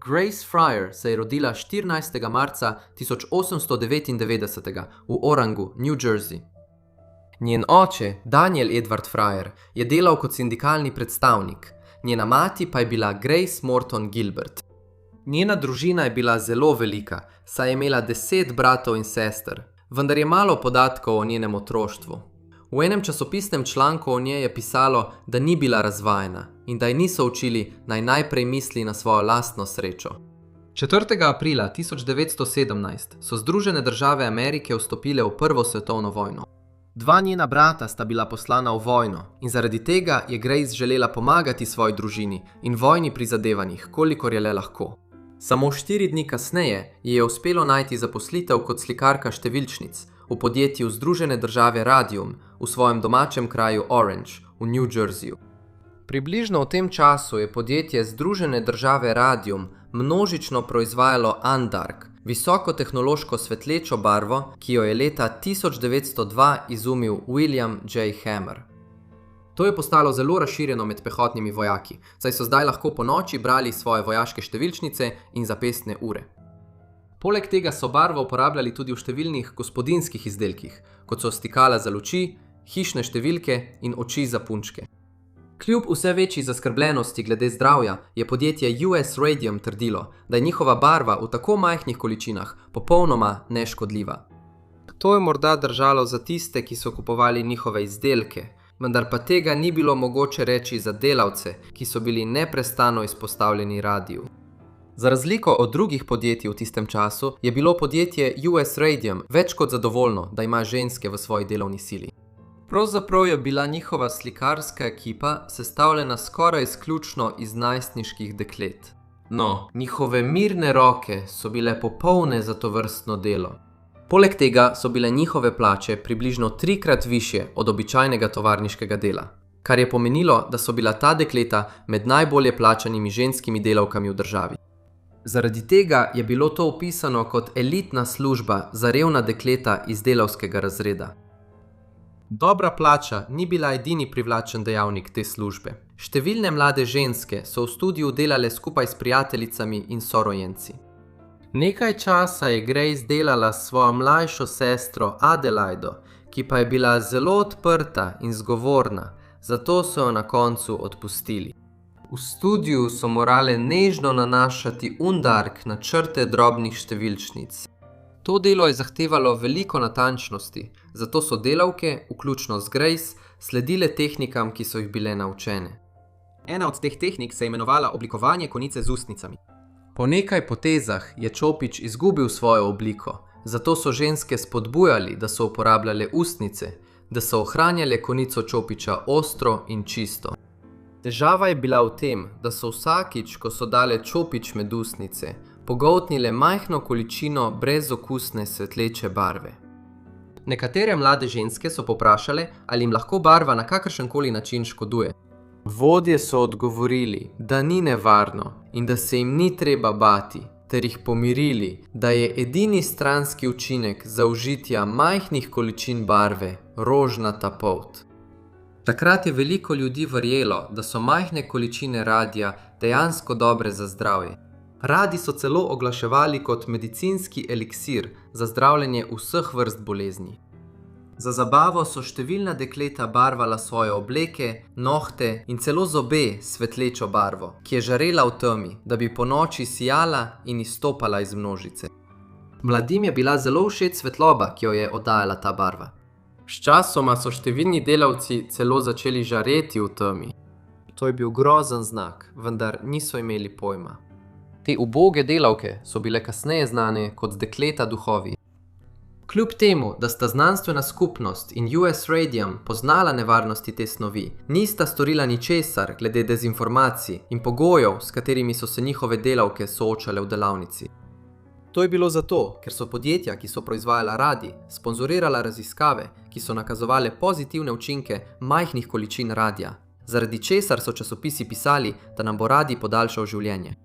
Grace Fryer se je rodila 14. marca 1899 v Orangu, New Jersey. Njen oče, Daniel Edward Fryer, je delal kot sindikalni predstavnik, njena mati pa je bila Grace Morton Gilbert. Njena družina je bila zelo velika, saj je imela 10 bratov in sester, vendar je malo podatkov o njenem otroštvu. V enem časopisnem članku o njej je pisalo, da ni bila razvajena in da ji niso učili, naj najprej misli na svojo lastno srečo. 4. aprila 1917 so Združene države Amerike vstopile v Prvo svetovno vojno. 2 njena brata sta bila poslana v vojno in zaradi tega je Grace želela pomagati svoji družini in vojni prizadevanjih, kolikor je le lahko. Samo 4 dni kasneje ji je uspelo najti zaposlitev kot slikarka številčnic v podjetju Združene države Radium v svojem domačem kraju Orange v New Jerseyju. Približno v tem času je podjetje Združene države Radium množično proizvajalo Andark, visokotehnološko svetlečo barvo, ki jo je leta 1902 izumil William J. Hammer. To je postalo zelo razširjeno med pehotnimi vojaki, saj so zdaj lahko ponoči brali svoje vojaške številčnice in zapestne ure. Poleg tega so barvo uporabljali tudi v številnih gospodinjskih izdelkih, kot so stikala za luči, hišne številke in oči za punčke. Kljub vse večji zaskrbljenosti glede zdravja je podjetje US Radium trdilo, da je njihova barva v tako majhnih količinah popolnoma neškodljiva. To je morda držalo za tiste, ki so kupovali njihove izdelke, vendar pa tega ni bilo mogoče reči za delavce, ki so bili neprestano izpostavljeni radiju. Za razliko od drugih podjetij v tistem času je bilo podjetje US Radium več kot zadovoljno, da ima ženske v svoji delovni sili. Pravzaprav je bila njihova slikarska ekipa sestavljena skoraj izključno iz najstniških deklet. No, njihove mirne roke so bile popolne za tovrstno delo. Poleg tega so bile njihove plače približno 3-krat višje od običajnega tovarniškega dela, kar je pomenilo, da so bila ta dekleta med najbolje plačanimi ženskimi delavkami v državi. Zaradi tega je bilo to opisano kot elitna služba za revna dekleta iz delavskega razreda. Dobra plača ni bila edini privlačen dejavnik te službe. Številne mlade ženske so v studiu delale skupaj s prijateljicami in sorojenci. Nekaj časa je Grace delala s svojo mlajšo sestro Adelaido, ki pa je bila zelo odprta in zgovorna, zato so jo na koncu odpustili. V studiu so morale nežno nanašati undark na črte drobnih številčnic. To delo je zahtevalo veliko natančnosti, zato so delavke, vključno z Grace, sledile tehnikam, ki so jih bile naučene. Ena od teh tehnik se je imenovala oblikovanje konice z ustnicami. Po nekaj potezah je čopič izgubil svojo obliko, zato so ženske spodbujali, da so uporabljale ustnice, da so ohranjale konico čopiča ostro in čisto. Težava je bila v tem, da so vsakič, ko so dale čopič med ustnice, pogoltnile majhno količino brezokusne svetleče barve. Nekatere mlade ženske so poprašale, ali jim lahko barva na kakršenkoli način škoduje. Vodje so odgovorili, da ni nevarno in da se jim ni treba bati, ter jih pomirili, da je edini stranski učinek zaužitja majhnih količin barve rožnata polt. Takrat je veliko ljudi verjelo, da so majhne količine radija dejansko dobre za zdravje. Radi so celo oglaševali kot medicinski eliksir za zdravljenje vseh vrst bolezni. Za zabavo so številna dekleta barvala svoje obleke, nohte in celo zobe s svetlečo barvo, ki je žarela v temi, da bi ponoči sijala in izstopala iz množice. Mladim je bila zelo všeč svetloba, ki jo je oddajala ta barva. Sčasoma so številni delavci celo začeli žareti v temi. To je bil grozen znak, vendar niso imeli pojma. Te uboge delavke so bile kasneje znane kot dekleta duhovi. Kljub temu, da sta znanstvena skupnost in US Radium poznala nevarnosti te snovi, nista storila ničesar glede dezinformacij in pogojev, s katerimi so se njihove delavke soočale v delavnici. To je bilo zato, ker so podjetja, ki so proizvajala radij, sponzorirala raziskave, ki so nakazovale pozitivne učinke majhnih količin radija, zaradi česar so časopisi pisali, da nam bo radij podaljšal življenje.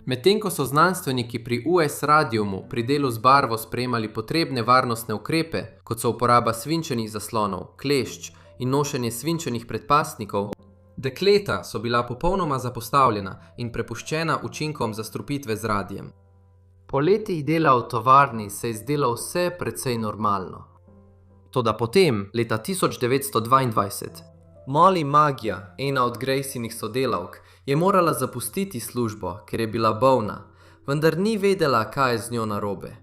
Medtem ko so znanstveniki pri US Radiumu pri delu z barvo sprejemali potrebne varnostne ukrepe, kot so uporaba svinčenih zaslonov, klešč in nošenje svinčenih predpasnikov, Dekleta so bila popolnoma zapostavljena in prepuščena učinkom zastrupitve z radijem. Po letih dela v tovarni se je zdelo vse precej normalno. Toda potem, leta 1922, Molly Magija, ena od Graceynih sodelavk, je morala zapustiti službo, ker je bila bolna, vendar ni vedela, kaj je z njo narobe.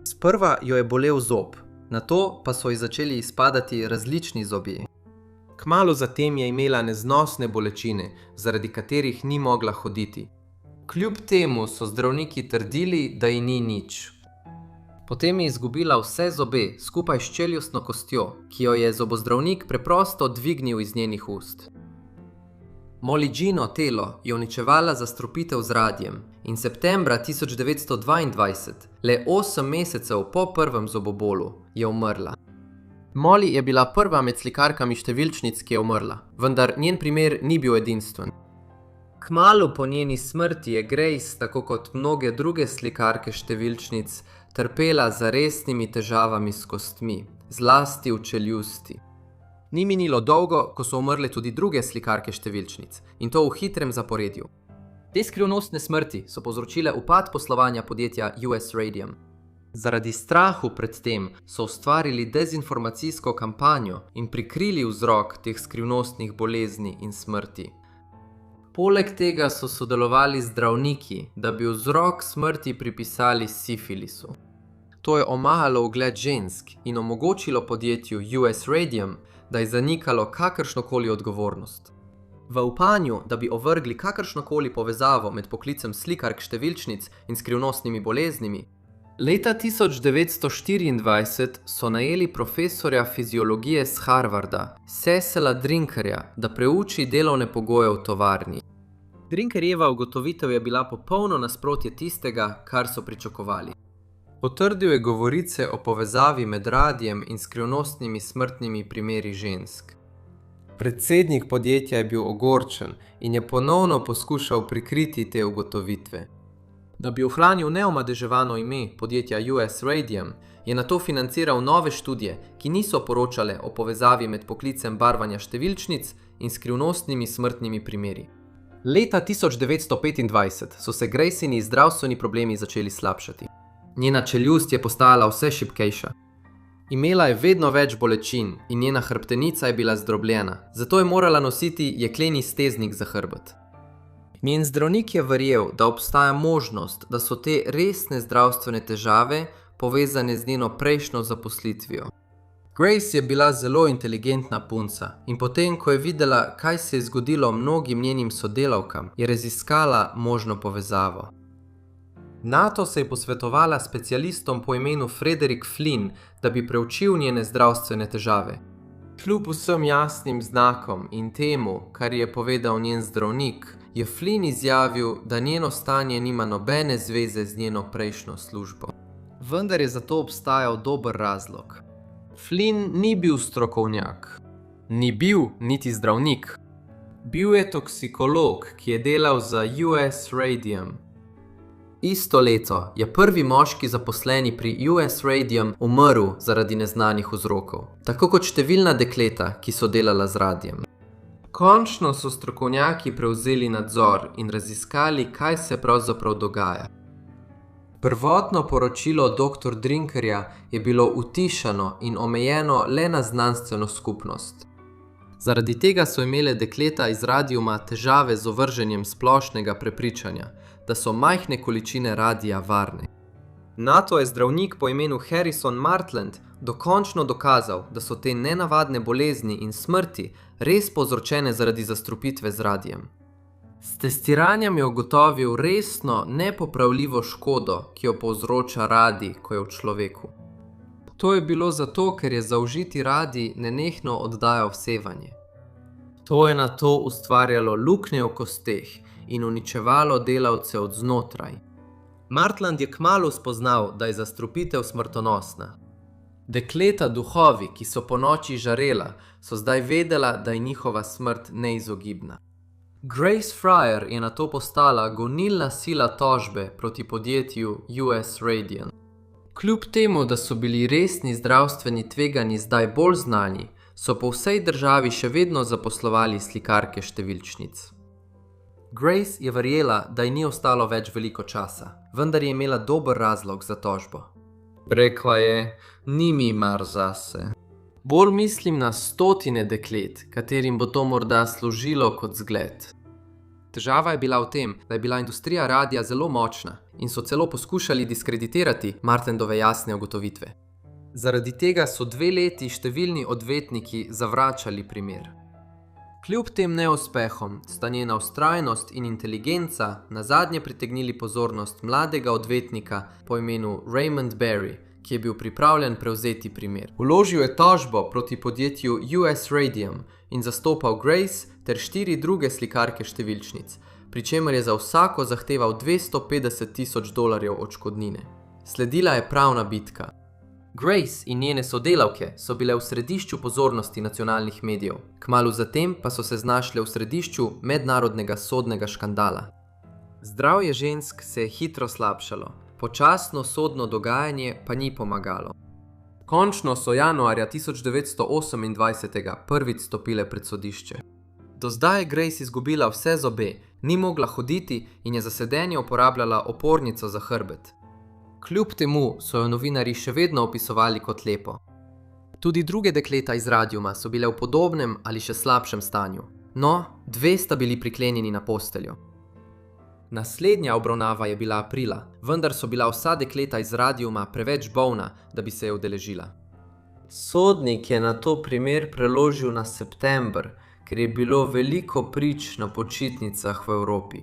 Sprva jo je bolel zob, nato pa so ji začeli izpadati različni zobje. Kmalu zatem je imela neznosne bolečine, zaradi katerih ni mogla hoditi. Kljub temu so zdravniki trdili, da ji ni nič. Potem je izgubila vse zobe skupaj s čeljustno kostjo, ki jo je zobozdravnik preprosto dvignil iz njenih ust. Molly Jeano telo je uničevala zastrupitev z radijem in septembra 1922, le 8 mesecev po prvem zobobolu, je umrla. Molly je bila prva med slikarkami številčnic, ki je umrla, vendar njen primer ni bil edinstven. Kmalu po njeni smrti je Grace, tako kot mnoge druge slikarke številčnic, trpela za resnimi težavami s kostmi, zlasti v čeljusti. Ni minilo dolgo, ko so umrle tudi druge slikarke številčnic, in to v hitrem zaporedju. Te skrivnostne smrti so povzročile upad poslovanja podjetja US Radium. Zaradi strahu pred tem so ustvarili dezinformacijsko kampanjo in prikrili vzrok teh skrivnostnih bolezni in smrti. Poleg tega so sodelovali zdravniki, da bi vzrok smrti pripisali sifilisu. To je omahalo ugled žensk in omogočilo podjetju US Radium, da je zanikalo kakršnokoli odgovornost. V upanju, da bi ovrgli kakršnokoli povezavo med poklicem slikark številčnic in skrivnostnimi boleznimi, leta 1924 so najeli profesorja fiziologije z Harvarda, Cecila Drinkerja, da preuči delovne pogoje v tovarni. Drinkerjeva ugotovitev je bila popolno nasprotje tistega, kar so pričakovali. Potrdil je govorice o povezavi med radijem in skrivnostnimi smrtnimi primeri žensk. Predsednik podjetja je bil ogorčen in je ponovno poskušal prikriti te ugotovitve. Da bi ohranil neomadeževano ime podjetja US Radium, je nato financiral nove študije, ki niso poročale o povezavi med poklicem barvanja številčnic in skrivnostnimi smrtnimi primeri. Leta 1925 so se Graceyni zdravstveni problemi začeli slabšati. Njena čeljust je postajala vse šibkejša. Imela je vedno več bolečin in njena hrbtenica je bila zdrobljena, zato je morala nositi jekleni steznik za hrbet. Njen zdravnik je verjel, da obstaja možnost, da so te resne zdravstvene težave povezane z njeno prejšnjo zaposlitvijo. Grace je bila zelo inteligentna punca in potem, ko je videla, kaj se je zgodilo mnogim njenim sodelavkam, je raziskala možno povezavo. Nato se je posvetovala specialistom po imenu Frederick Flynn, da bi preučil njene zdravstvene težave. Kljub vsem jasnim znakom in temu, kar je povedal njen zdravnik, je Flynn izjavil, da njeno stanje nima nobene zveze z njeno prejšnjo službo. Vendar je za to obstajal dober razlog. Flynn ni bil strokovnjak. Ni bil niti zdravnik. Bil je toksikolog, ki je delal za US Radium. Isto leto je prvi moški zaposleni pri US Radium umrl zaradi neznanih vzrokov, tako kot številna dekleta, ki so delala z radijem. Končno so strokovnjaki prevzeli nadzor in raziskali, kaj se pravzaprav dogaja. Prvotno poročilo dr. Drinkerja je bilo utišano in omejeno le na znanstveno skupnost. Zaradi tega so imele dekleta iz radiuma težave z ovrženjem splošnega prepričanja, da so majhne količine radija varne. Nato je zdravnik po imenu Harrison Martland dokončno dokazal, da so te nenavadne bolezni in smrti res povzročene zaradi zastrupitve z radijem. S testiranjem je ugotovil resno, nepopravljivo škodo, ki jo povzroča radij, ko je v človeku. To je bilo zato, ker je zaužiti radij nenehno oddajal sevanje. To je nato ustvarjalo luknje v kosteh in uničevalo delavce od znotraj. Martland je kmalu spoznal, da je zastrupitev smrtonosna. Dekleta duhovi, ki so ponoči žarela, so zdaj vedela, da je njihova smrt neizogibna. Grace Fryer je nato postala gonilna sila tožbe proti podjetju US Radium. Kljub temu, da so bili resni zdravstveni tveganji zdaj bolj znani, so po vsej državi še vedno zaposlovali slikarke številčnic. Grace je verjela, da ji ni ostalo več veliko časa, vendar je imela dober razlog za tožbo. Rekla je, ni mi mar zase. Bolj mislim na stotine deklet, katerim bo to morda služilo kot zgled. Težava je bila v tem, da je bila industrija radia zelo močna in so celo poskušali diskreditirati Martendove jasne ugotovitve. Zaradi tega so 2 leti številni odvetniki zavračali primer. Kljub tem neuspehom sta njena vztrajnost in inteligenca nazadnje pritegnili pozornost mladega odvetnika po imenu Raymond Berry, ki je bil pripravljen prevzeti primer. Vložil je tožbo proti podjetju US Radium in zastopal Grace ter 4 druge slikarke številčnic, pri čemer je za vsako zahteval $250,000 odškodnine. Sledila je pravna bitka. Grace in njene sodelavke so bile v središču pozornosti nacionalnih medijev, kmalu zatem pa so se znašle v središču mednarodnega sodnega škandala. Zdravje žensk se je hitro slabšalo, počasno sodno dogajanje pa ni pomagalo. Končno so januarja 1928 prvič stopile pred sodišče. Do zdaj je Grace izgubila vse zobe, ni mogla hoditi in je za sedenje uporabljala opornico za hrbet. Kljub temu so jo novinarji še vedno opisovali kot lepo. Tudi druge dekleta iz Radiuma so bile v podobnem ali še slabšem stanju. No, 2 sta bili priklenjeni na posteljo. Naslednja obravnava je bila aprila, vendar so bila vsa dekleta iz Radiuma preveč bolna, da bi se je udeležila. Sodnik je nato primer preložil na september, ker je bilo veliko prič na počitnicah v Evropi.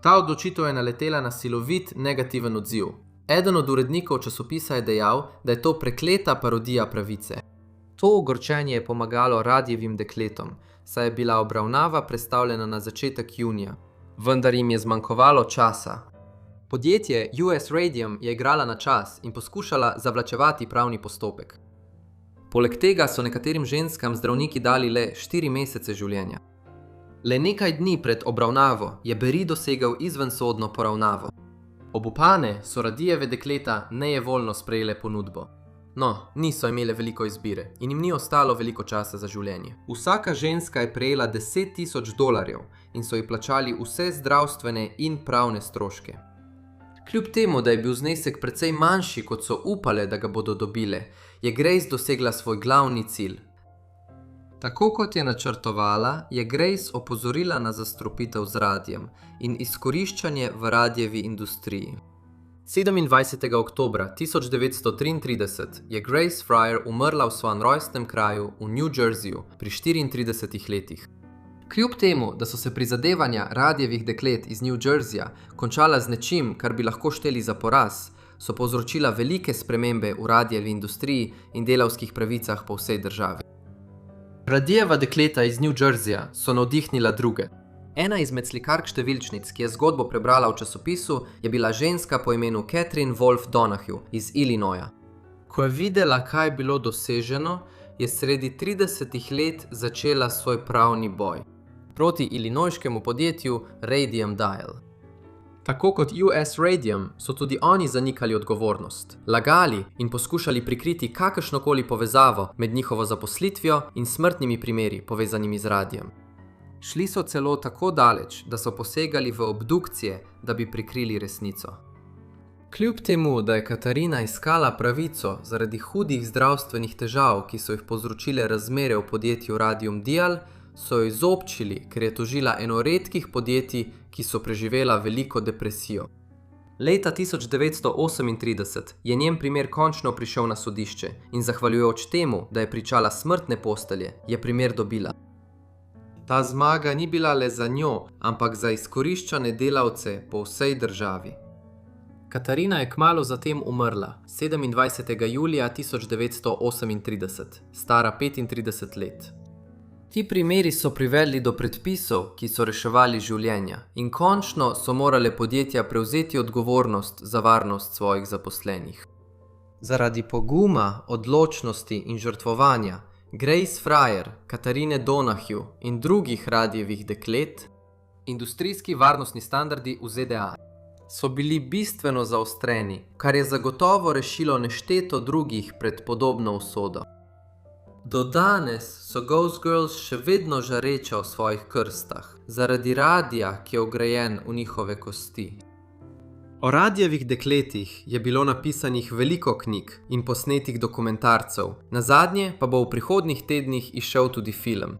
Ta odločitev je naletela na silovit negativen odziv. Eden od urednikov časopisa je dejal, da je to prekleta parodija pravice. To ogorčenje je pomagalo radijevim dekletom, saj je bila obravnava prestavljena na začetek junija, vendar jim je zmanjkovalo časa. Podjetje US Radium je igrala na čas in poskušala zavlačevati pravni postopek. Poleg tega so nekaterim ženskam zdravniki dali le 4 mesece življenja. Le nekaj dni pred obravnavo je Berry dosegel izvensodno poravnavo. Obupane so radijeve dekleta nejevoljno sprejele ponudbo. No, niso imele veliko izbire in jim ni ostalo veliko časa za življenje. Vsaka ženska je prejela $10,000 in so ji plačali vse zdravstvene in pravne stroške. Kljub temu, da je bil znesek precej manjši, kot so upale, da ga bodo dobile, je Grace dosegla svoj glavni cilj. Tako kot je načrtovala, je Grace opozorila na zastrupitev z radijem in izkoriščanje v radijevi industriji. 27. oktobra 1933 je Grace Fryer umrla v svojem rojstnem kraju v New Jerseyju pri 34 letih. Kljub temu, da so se prizadevanja radijevih deklet iz New Jerseyja končala z nečim, kar bi lahko šteli za poraz, so povzročila velike spremembe v radijevi industriji in delavskih pravicah po vsej državi. Radijeva dekleta iz New Jerseyja so navdihnila druge. Ena izmed slikark številčnic, ki je zgodbo prebrala v časopisu, je bila ženska po imenu Catherine Wolfe Donahue iz Illinoisa. Ko je videla, kaj je bilo doseženo, je sredi 30 let začela svoj pravni boj proti illinoiškemu podjetju Radium Dial. Tako kot US Radium so tudi oni zanikali odgovornost, lagali in poskušali prikriti kakršnokoli povezavo med njihovo zaposlitvijo in smrtnimi primeri povezanimi z radijem. Šli so celo tako daleč, da so posegali v obdukcije, da bi prikrili resnico. Kljub temu, da je Katarina iskala pravico zaradi hudih zdravstvenih težav, ki so jih povzročile razmere v podjetju Radium Dial, so jo izobčili, ker je tožila eno redkih podjetij, ki so preživela veliko depresijo. Leta 1938 je njen primer končno prišel na sodišče in zahvaljujoč temu, da je pričala smrtne postelje, je primer dobila. Ta zmaga ni bila le za njo, ampak za izkoriščane delavce po vsej državi. Katarina je kmalu zatem umrla, 27. julija 1938, stara 35 let. Ti primeri so privedli do predpisov, ki so reševali življenja, in končno so morale podjetja prevzeti odgovornost za varnost svojih zaposlenih. Zaradi poguma, odločnosti in žrtvovanja Grace Fryer, Katarine Donahue in drugih radijevih deklet, industrijski varnostni standardi v ZDA so bili bistveno zaostreni, kar je zagotovo rešilo nešteto drugih pred podobno usodo. Do danes so Ghost Girls še vedno žareče v svojih krstah, zaradi radija, ki je vgrajen v njihove kosti. O radijevih dekletih je bilo napisanih veliko knjig in posnetih dokumentarcev, nazadnje pa bo v prihodnjih tednih izšel tudi film.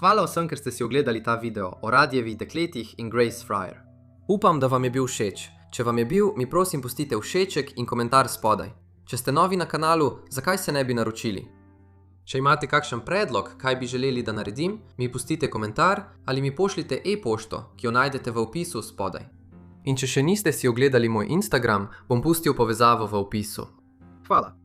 Hvala vsem, ker ste si ogledali ta video o radijevih dekletih in Grace Fryer. Upam, da vam je bil všeč. Če vam je bil, mi prosim pustite všeček in komentar spodaj. Če ste novi na kanalu, zakaj se ne bi naročili? Če imate kakšen predlog, kaj bi želeli, da naredim, mi pustite komentar ali mi pošljite e-pošto, ki jo najdete v opisu spodaj. In če še niste si ogledali moj Instagram, bom pustil povezavo v opisu. Hvala.